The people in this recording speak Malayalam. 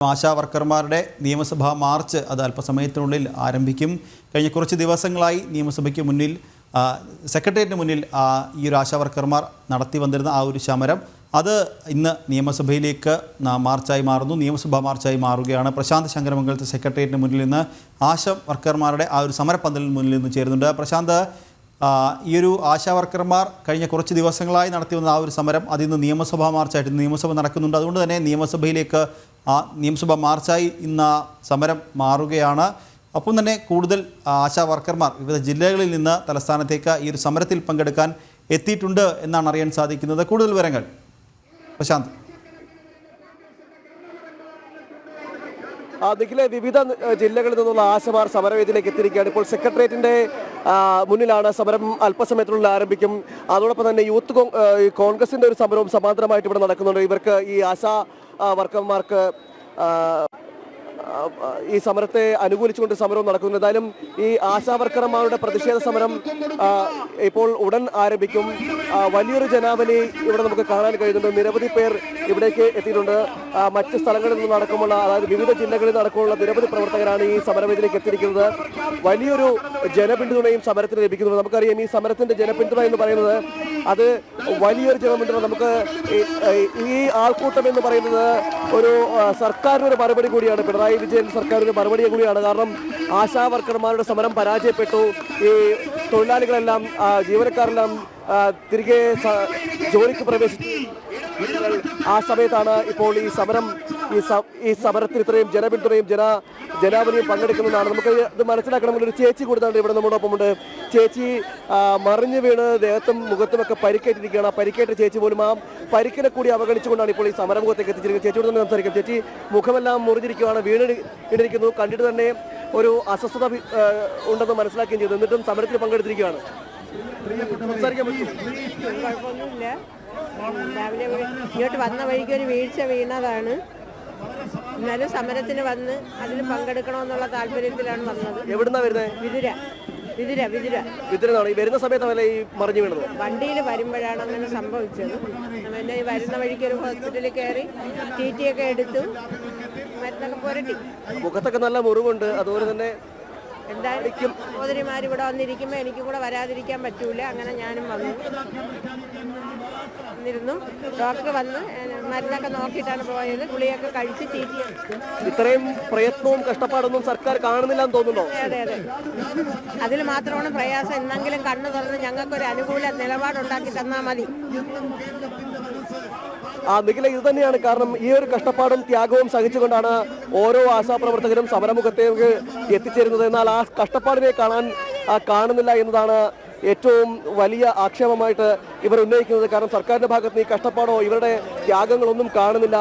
ആശാ വർക്കർമാരുടെ നിയമസഭാ മാർച്ച് അത് അല്പസമയത്തിനുള്ളിൽ ആരംഭിക്കും. കഴിഞ്ഞ കുറച്ച് ദിവസങ്ങളായി നിയമസഭയ്ക്ക് മുന്നിൽ സെക്രട്ടേറിയറ്റിന് മുന്നിൽ ഈ ഒരു ആശാ വർക്കർമാർ നടത്തി വന്നിരുന്ന ആ ഒരു സമരം അത് ഇന്ന് നിയമസഭയിലേക്ക് മാർച്ചായി മാറുന്നു, നിയമസഭാ മാർച്ചായി മാറുകയാണ്. പ്രശാന്ത് ശങ്കരമംഗലത്ത് സെക്രട്ടേറിയറ്റിന് മുന്നിൽ നിന്ന് ആശാ വർക്കർമാരുടെ ആ ഒരു സമരപ്പന്തലിന് മുന്നിൽ നിന്ന് ചേരുന്നുണ്ട്. പ്രശാന്ത്, ഈ ഒരു ആശാ വർക്കർമാർ കഴിഞ്ഞ കുറച്ച് ദിവസങ്ങളായി നടത്തി വന്ന ആ ഒരു സമരം അതിന്ന് നിയമസഭാ മാർച്ചായിട്ട് നിയമസഭ നടക്കുന്നുണ്ട്. അതുകൊണ്ട് തന്നെ നിയമസഭയിലേക്ക് നിയമസഭാ മാർച്ചായി ഇന്ന് സമരം മാറുകയാണ്. ഒപ്പം തന്നെ കൂടുതൽ ആശാ വർക്കർമാർ വിവിധ ജില്ലകളിൽ നിന്ന് തലസ്ഥാനത്തേക്ക് ഈ ഒരു സമരത്തിൽ പങ്കെടുക്കാൻ എത്തിയിട്ടുണ്ട് എന്നാണ് അറിയാൻ സാധിക്കുന്നത്. കൂടുതൽ വിവരങ്ങൾ പ്രശാന്ത്. നിഖിലെ, വിവിധ ജില്ലകളിൽ നിന്നുള്ള ആശമാർ സമരവേദിയിലേക്ക് എത്തിയിരിക്കുകയാണ്. ഇപ്പോൾ സെക്രട്ടേറിയറ്റിന്റെ മുന്നിലാണ് സമരം അല്പസമയത്തിനുള്ളിൽ ആരംഭിക്കും. അതോടൊപ്പം തന്നെ യൂത്ത് കോൺഗ്രസിന്റെ ഒരു സമരവും സമാന്തരമായിട്ട് ഇവിടെ നടക്കുന്നുണ്ട്. ഇവർക്ക് ഈ ആശാ വർക്കർമാർക്ക് ഈ സമരത്തെ അനുകൂലിച്ചുകൊണ്ട് സമരവും നടക്കുന്നു. എന്തായാലും ഈ ആശാ വർക്കർമാരുടെ പ്രതിഷേധ സമരം ഇപ്പോൾ ഉടൻ ആരംഭിക്കും. വലിയൊരു ജനാവലി ഇവിടെ നമുക്ക് കാണാൻ കഴിയുന്നുണ്ട്. നിരവധി പേർ ഇവിടേക്ക് എത്തിയിട്ടുണ്ട്. മറ്റ് സ്ഥലങ്ങളിൽ നിന്ന് നടക്കുമുള്ള, അതായത് വിവിധ ജില്ലകളിൽ നടക്കുമുള്ള നിരവധി പ്രവർത്തകരാണ് ഈ സമരവേദിയിലേക്ക് എത്തിയിരിക്കുന്നത്. വലിയൊരു ജനപിന്തുണയും സമരത്തിന് ലഭിക്കുന്നുണ്ട്. നമുക്കറിയാം, ഈ സമരത്തിന്റെ ജനപിന്തുണ എന്ന് പറയുന്നത് അത് വലിയൊരു ജനപിന്തുണ. നമുക്ക് ഈ ആൾക്കൂട്ടം എന്ന് പറയുന്നത് ഒരു സർക്കാരിനൊരു മറുപടി കൂടിയാണ്, പിണറായി വിജയൻ സർക്കാരിന് മറുപടി കൂടിയാണ്. കാരണം ആശാ വർക്കർമാരുടെ സമരം പരാജയപ്പെട്ടു. ഈ തൊഴിലാളികളെല്ലാം, ജീവനക്കാരെല്ലാം തിരികെ ജോലിക്ക് പ്രവേശിച്ചു. ആ സമയത്താണ് ഇപ്പോൾ ഈ സമരത്തിൽ ഇത്രയും ജനപിന്തുണയും ജനാവലിയും പങ്കെടുക്കുന്നതാണ്. നമുക്ക് ഇത് മനസ്സിലാക്കണമെങ്കിൽ ഒരു ചേച്ചി കൂടിയാണ് ഇവിടെ നമ്മോടൊപ്പമുണ്ട്. ചേച്ചി മറിഞ്ഞു വീണ് ദേഹത്തും മുഖത്തുമൊക്കെ പരിക്കേറ്റിരിക്കുകയാണ്. പരിക്കേറ്റ ചേച്ചി പോലും ആ പരിക്കിനെ കൂടി അവഗണിച്ചുകൊണ്ടാണ് ഇപ്പോൾ ഈ സമരമുഖത്തേക്ക് എത്തിച്ചിരിക്കുന്നത്. ചേച്ചിയോട് തന്നെ സംസാരിക്കാം. ചേച്ചി, മുഖമെല്ലാം മുറിഞ്ഞിരിക്കുകയാണ്, വീണിരിക്കുന്നു. കണ്ടിട്ട് തന്നെ ഒരു അസ്വസ്ഥത ഉണ്ടെന്ന് മനസ്സിലാക്കുകയും ചെയ്തു. എന്നിട്ടും സമരത്തിൽ പങ്കെടുത്തിരിക്കുകയാണ്. സംസാരിക്കാൻ പറ്റും? കുഴപ്പമൊന്നുമില്ല. രാവിലെ ഇങ്ങോട്ട് വന്ന വഴിക്ക് ഒരു വീഴ്ച വീണതാണ്. എന്നാലും സമരത്തിന് വന്ന് അതിൽ പങ്കെടുക്കണമെന്നുള്ള താല്പര്യത്തിലാണ് വന്നത്. എവിടുന്നാ വരുന്നത്? വിതുര. വരുന്ന സമയത്ത് ഈ മറിഞ്ഞു വീണത്? വണ്ടിയിൽ വരുമ്പോഴാണ് അങ്ങനെ സംഭവിച്ചത്. പിന്നെ ഈ വരുന്ന വഴിക്ക് ഒരു ഹോസ്പിറ്റലിൽ കയറി TT എടുത്തു, മരുന്നൊക്കെ പുരട്ടി. മുഖത്തൊക്കെ നല്ല മുറിവുണ്ട്. അതുപോലെ തന്നെ എന്തായാലും സഹോദരിമാർ ഇവിടെ വന്നിരിക്കുമ്പോൾ എനിക്കും കൂടെ വരാതിരിക്കാൻ പറ്റൂല. അങ്ങനെ ഞാനും വന്നിരുന്നു. ഡോക്ടർ വന്ന് മരുന്നൊക്കെ നോക്കിയിട്ടാണ് പോയത്. ഗുളിയൊക്കെ കഴിച്ച് TT. ഇത്രയും പ്രയത്നവും കഷ്ടപ്പാടൊന്നും സർക്കാർ കാണുന്നില്ല എന്ന് തോന്നുന്നുണ്ടോ? അതെ. അതിൽ മാത്രമാണ് പ്രയാസം. എന്നെങ്കിലും കണ്ണു തുറന്ന് ഞങ്ങൾക്കൊരു അനുകൂല നിലപാടുണ്ടാക്കി തന്നാൽ മതി. നിഖില, ഇത് തന്നെയാണ് കാരണം. ഈ ഒരു കഷ്ടപ്പാടും ത്യാഗവും സഹിച്ചുകൊണ്ടാണ് ഓരോ ആശാപ്രവർത്തകരും സമരമുഖത്തേക്ക് എത്തിച്ചേരുന്നത്. എന്നാൽ ആ കഷ്ടപ്പാടിനെ കാണുന്നില്ല എന്നതാണ് ഏറ്റവും വലിയ ആക്ഷേപമായിട്ട് ഇവർ ഉന്നയിക്കുന്നത്. കാരണം സർക്കാരിന്റെ ഭാഗത്ത് ഈ കഷ്ടപ്പാടോ ഇവരുടെ ത്യാഗങ്ങളൊന്നും കാണുന്നില്ല.